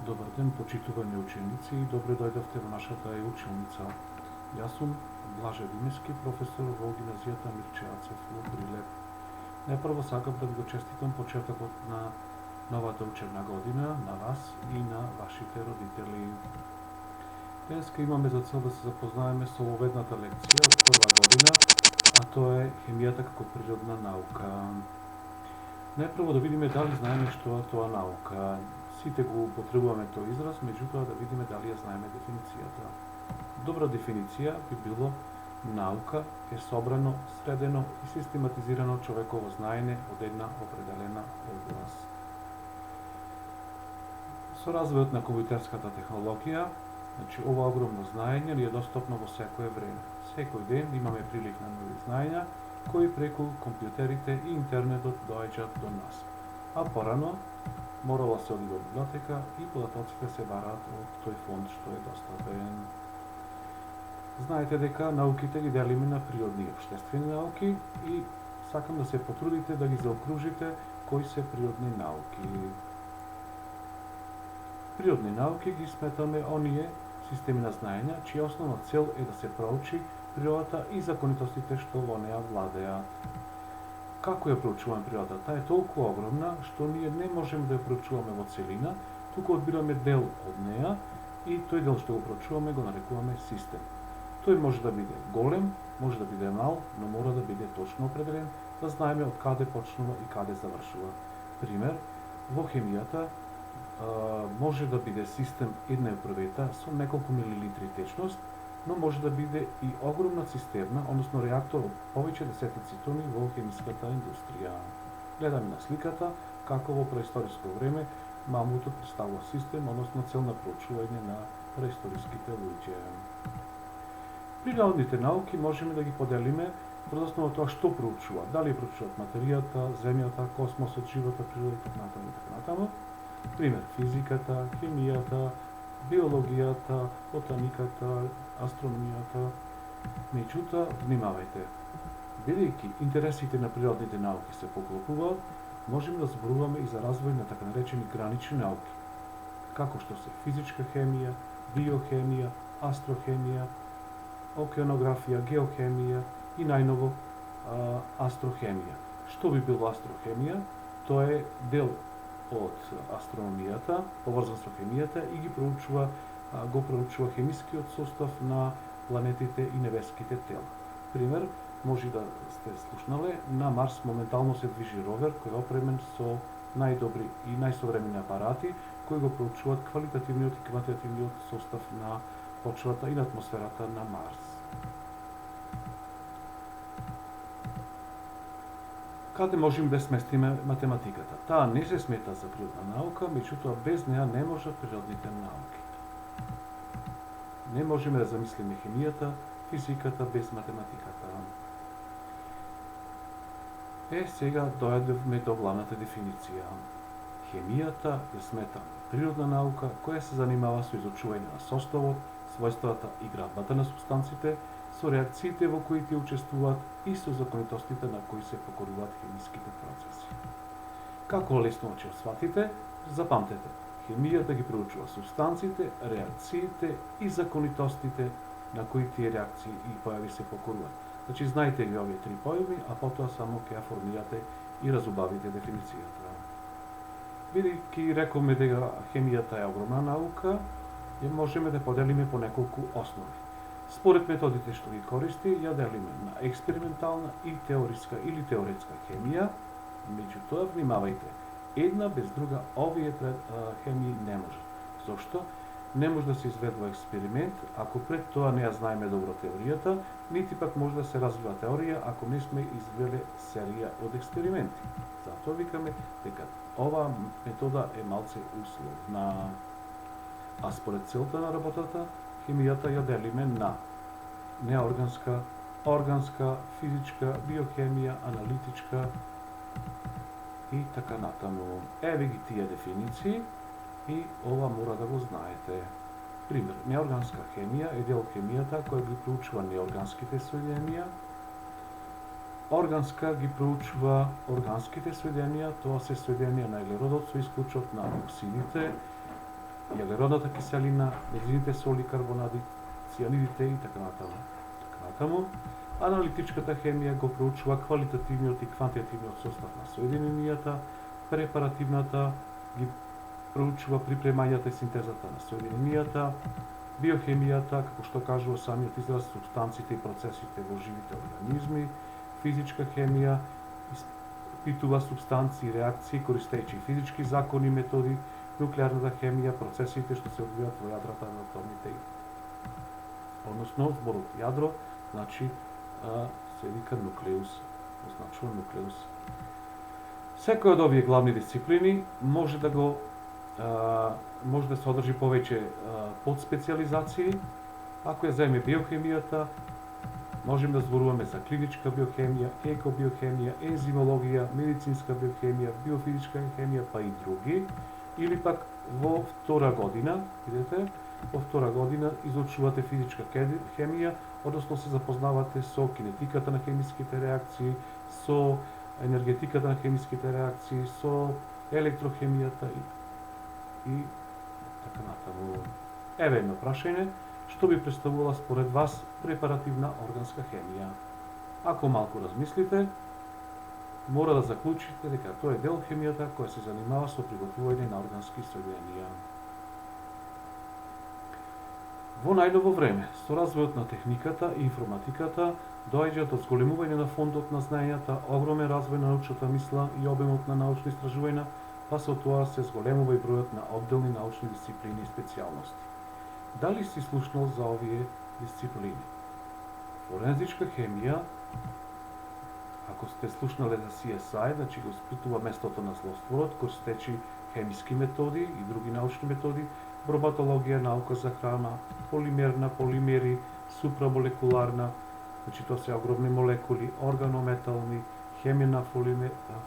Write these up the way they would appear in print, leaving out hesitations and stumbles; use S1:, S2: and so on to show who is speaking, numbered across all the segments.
S1: Добар ден, почитувани ученици, и добре дојдовте во нашата училница. Јас сум Блаже Димиски, професор во гимназијата Мирче Ацев во Прилеп. Најпрво сакам да ви го честитам почетокот на новата учебна година на вас и на вашите родители. Денеска имаме за цел да се запознаеме со оведната лекција од прва година, а тоа е хемијата како природна наука. Најпрво да видиме дали знаеме што е тоа наука. Сите го употребуваме тој израз, меѓутоа да видиме дали ја знаеме дефиницијата. Добра дефиниција би било наука е собрано, средено и систематизирано човеково знаење од една определена област. Со развојот на компјутерската технологија, ова огромно знаење ни е достапно во секое време. Секој ден имаме прилив на нови знаења кои преку компјутерите и интернетот доаѓаат до нас. А порано морало се оди до библиотека и податоците се бараат од тој фонд што е достапен. Знаете дека науките ги делиме на природни и општествени науки и сакам да се потрудите да ги заокружите кои се природни науки. Природни науки ги сметаме оние системи на знаења чија основна цел е да се проучи природата и законитостите што во неа владеат. Како ја проучуваме природата? Таа е толку огромна што ние не можеме да ја проучуваме во целина, туку одбираме дел од неа и тој дел што го проучуваме го нарекуваме систем. Тој може да биде голем, може да биде мал, но мора да биде точно определен, да знаеме од каде почнува и каде завршува. Пример, во хемијата може да биде систем една епровета со неколку милилитри течност, но може да биде и огромна цистерна, односно реактор од повеќе десетици тони во хемиската индустрија. Гледаме на сликата како во преисториско време мамутот представува систем, односно цел на проучување на преисториските луѓе. Природните науки можеме да ги поделиме врз основа тоа што проучуваат, дали проучуваат материјата, земјата, космосот, животот, природата, така натаму. Пример, физиката, хемијата, биологијата, ботаниката, астрономијата. Меѓутоа, внимавајте. Бидејќи интересите на природните науки се поклопуваат, можеме да зборуваме и за развој на така наречени гранични науки, како што се физичка хемија, биохемија, астрохемија, океанографија, геохемија и најново астрохемија. Што би било астрохемија? Тоа е дел од астрономијата, поврзан со хемијата и го проучува хемискиот состав на планетите и небеските тела. Пример, може да сте слушнале, на Марс моментално се движи ровер кој е опремен со најдобри и најсовремени апарати кои го проучуваат квалитативниот и квантитативниот состав на почвата и на атмосферата на Марс. Каде можеме да сместиме математиката? Таа не се смета за природна наука, меѓутоа без неа не можат природните науки. Не можеме да замислиме хемијата, физиката без математиката. Сега дојдовме до главната дефиниција. Хемијата ја сметаме природна наука која се занимава со изучување на составот, својствата и градбата на супстанците, со реакциите во кои тие учествуваат и со законитостите на кои се покоруваат хемиските процеси. Како лесно ќе сватите, запамтете, хемијата ги проучува супстанците, реакциите и законитостите на кои тие реакции и појави се покоруваат. Значи, знаете ги овие три појави, а потоа само ќе ја формирате и разубавите дефиницијата. Бидејќи рековме дека хемијата е огромна наука, ја можеме да поделиме по неколку основи. Според методите што ги користи, ја делиме на експериментална и теориска или теоретска хемија, меѓутоа внимавајте, една без друга овие хемии не може. Зошто? Не може да се изведува експеримент ако пред тоа не ја знаеме добро теоријата, нити пак може да се развива теорија ако не сме извеле серија од експерименти. Затоа викаме дека оваа метода е малце условна. А според целта на работата, хемијата ја делиме на неорганска, органска, физичка, биохемија, аналитичка и така натаму. Еве ги тие дефиниции и ова мора да го знаете. Пример, неорганска хемија е дел од хемијата која ги проучува неорганските соединенија. Органска ги проучува органските соединенија, тоа се соединенија на елеродот со исклучок на оксидите, јаглеродната киселина, бензините, соли, карбонади, цијанидите и така натаму. Аналитичката хемија го проучува квалитативниот и квантитативниот состав на соединенијата, препаративната ги проучува припремањата и синтезата на соединенијата, биохемијата, како што кажува самиот израз, супстанциите и процесите во живите организми, физичка хемија, испитува супстанции и реакции користејќи физички закони и методи, нуклеарната хемија, процесите што се одвијат во јадрата на атомите. Односно, зборот јадро, значи, се вика нуклеус, означува нуклеус. Секој од овие главни дисциплини може да содржи повеќе подспециализации. Ако ја земе биохемијата, можеме да зборуваме за клиничка биохемија, екобиохемија, ензимологија, медицинска биохемија, биофизичка хемија, па и други. Или пак во втора година, видите, во втора година изучувате физичка хемија, односно се запознавате со кинетиката на хемиските реакции, со енергетиката на хемиските реакции, со електрохемијата и така натаму. Еве едно прашање, што би представувала според вас препаративна органска хемија? Ако малку размислите, мора да заклучите дека тоа е дел хемијата која се занимава со приготвување на органски соединенија. Во најново време, со развојот на техниката и информатиката, доаѓа до зголемување на фондот на знаењата, огромен развој на научната мисла и обемот на научни истражувања, па со тоа се зголемува и бројот на одделни научни дисциплини и специјалности. Дали си слушнал за овие дисциплини? Форензичка хемија, ако сте слушнале за CSI, значи го испитува местото на злостворот, користејќи хемиски методи и други научни методи, пробатологија, наука за храна, полимерна, полимери, супрамолекуларна, значи тоа се огромни молекули, органометални, хемија на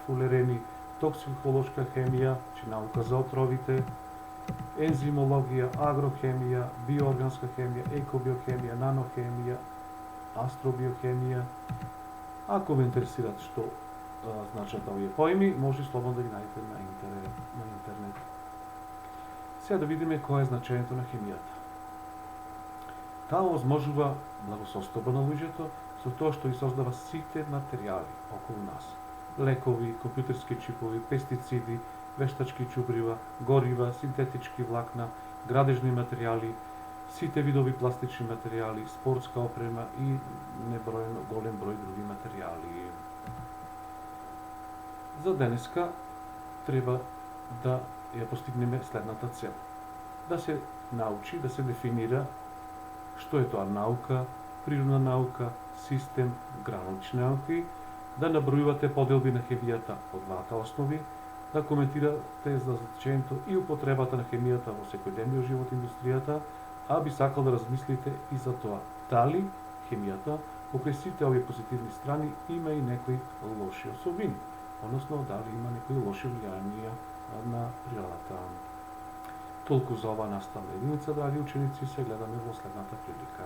S1: фулерени, токсиколошка хемија, значи наука за отровите, ензимологија, агрохемија, биоорганска хемија, екобиохемија, нанохемија, астробиохемија. Ако ве интересират што значат овие поими, може слободно да ги најдете на интернет. Сега да видиме кој е значењето на хемијата. Таа овозможува благосостоба на луѓето со тоа што ги создава сите материјали околу нас. Лекови, компјутерски чипови, пестициди, вештачки ќубрива, горива, синтетички влакна, градежни материјали, сите видови пластични материјали, спортска опрема и небројно голем број други материјали. За денеска треба да ја постигнеме следната цел. Да се научи, да се дефинира што е тоа наука, природна наука, систем, гранични науки, да набројувате поделби на хемијата по двата основи, да коментирате за значењето и употребата на хемијата во секојдневниот живот и индустријата, а би сакал да размислите и за тоа дали хемијата, покрај сите овие позитивни страни, има и некои лоши особини, односно дали има некои лоши влијанија на природата. Толку за оваа наставна единица, драги ученици, се гледаме во следната прилика.